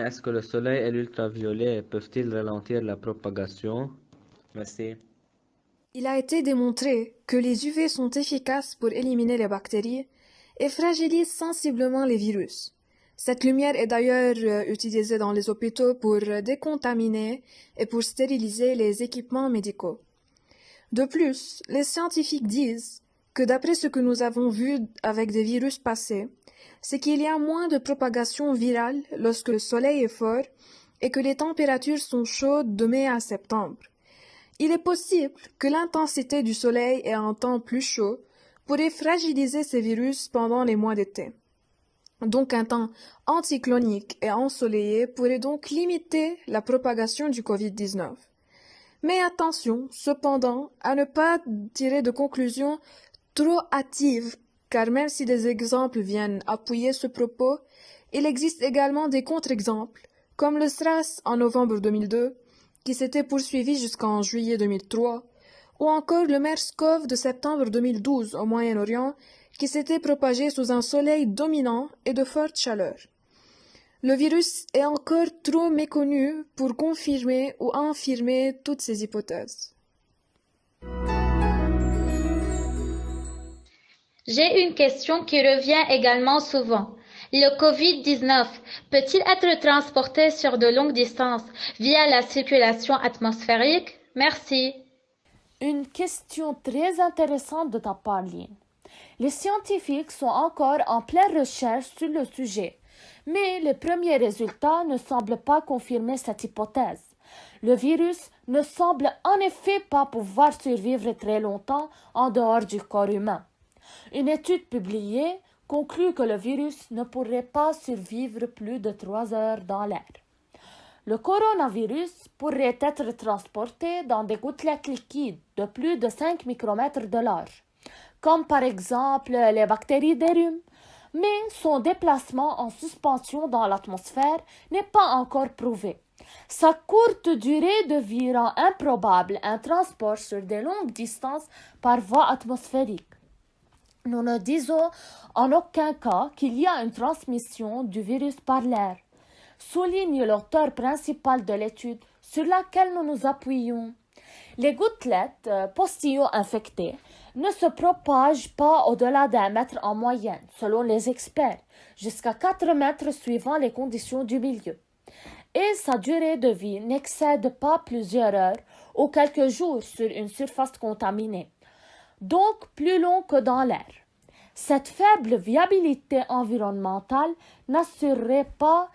est-ce que le soleil et l'ultraviolet peuvent-ils ralentir la propagation? Merci. Il a été démontré que les UV sont efficaces pour éliminer les bactéries et fragilisent sensiblement les virus. Cette lumière est d'ailleurs utilisée dans les hôpitaux pour décontaminer et pour stériliser les équipements médicaux. De plus, les scientifiques disent que d'après ce que nous avons vu avec des virus passés, c'est qu'il y a moins de propagation virale lorsque le soleil est fort et que les températures sont chaudes de mai à septembre. Il est possible que l'intensité du soleil et un temps plus chaud pourrait fragiliser ces virus pendant les mois d'été. Donc un temps anticyclonique et ensoleillé pourrait donc limiter la propagation du Covid-19. Mais attention, cependant, à ne pas tirer de conclusions trop hâtives, car même si des exemples viennent appuyer ce propos, il existe également des contre-exemples, comme le SRAS en novembre 2002, qui s'était poursuivi jusqu'en juillet 2003, ou encore le MERS-CoV de septembre 2012 au Moyen-Orient, qui s'était propagé sous un soleil dominant et de forte chaleur. Le virus est encore trop méconnu pour confirmer ou infirmer toutes ces hypothèses. J'ai une question qui revient également souvent. Le Covid-19 peut-il être transporté sur de longues distances via la circulation atmosphérique? Merci. Une question très intéressante de ta part, Lynn. Les scientifiques sont encore en pleine recherche sur le sujet, mais les premiers résultats ne semblent pas confirmer cette hypothèse. Le virus ne semble en effet pas pouvoir survivre très longtemps en dehors du corps humain. Une étude publiée conclut que le virus ne pourrait pas survivre plus de 3 heures dans l'air. Le coronavirus pourrait être transporté dans des gouttelettes liquides de plus de 5 micromètres de large, comme par exemple les bactéries des rhumes, mais son déplacement en suspension dans l'atmosphère n'est pas encore prouvé. Sa courte durée de vie rend improbable un transport sur de longues distances par voie atmosphérique. Nous ne disons en aucun cas qu'il y a une transmission du virus par l'air, souligne l'auteur principal de l'étude sur laquelle nous nous appuyons. Les gouttelettes postillons infectées ne se propagent pas au-delà d'1 mètre en moyenne, selon les experts, jusqu'à 4 mètres suivant les conditions du milieu. Et sa durée de vie n'excède pas plusieurs heures ou quelques jours sur une surface contaminée, donc plus long que dans l'air. Cette faible viabilité environnementale n'assurerait pas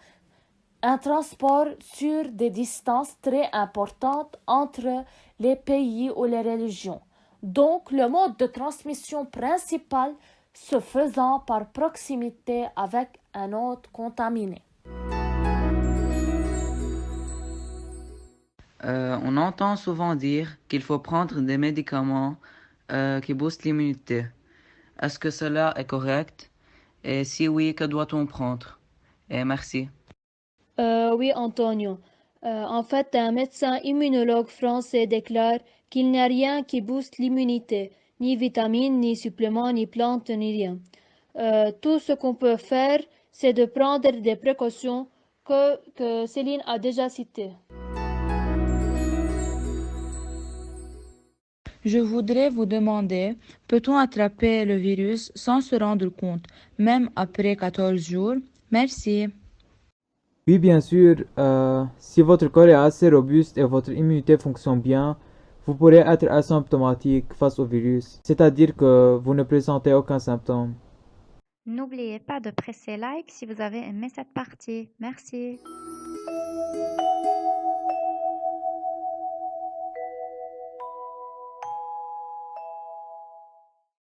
un transport sur des distances très importantes entre les pays ou les religions. Donc, le mode de transmission principal se faisant par proximité avec un hôte contaminé. On entend souvent dire qu'il faut prendre des médicaments qui boostent l'immunité. Est-ce que cela est correct? Et si oui, que doit-on prendre? Et merci. Oui, Antonio. En fait, un médecin immunologue français déclare qu'il n'y a rien qui booste l'immunité, ni vitamines, ni suppléments, ni plantes, ni rien. Tout ce qu'on peut faire, c'est de prendre des précautions que Céline a déjà citées. Je voudrais vous demander, peut-on attraper le virus sans se rendre compte, même après 14 jours? Merci. Oui, bien sûr, si votre corps est assez robuste et votre immunité fonctionne bien, vous pourrez être asymptomatique face au virus, c'est-à-dire que vous ne présentez aucun symptôme. N'oubliez pas de presser like si vous avez aimé cette partie. Merci.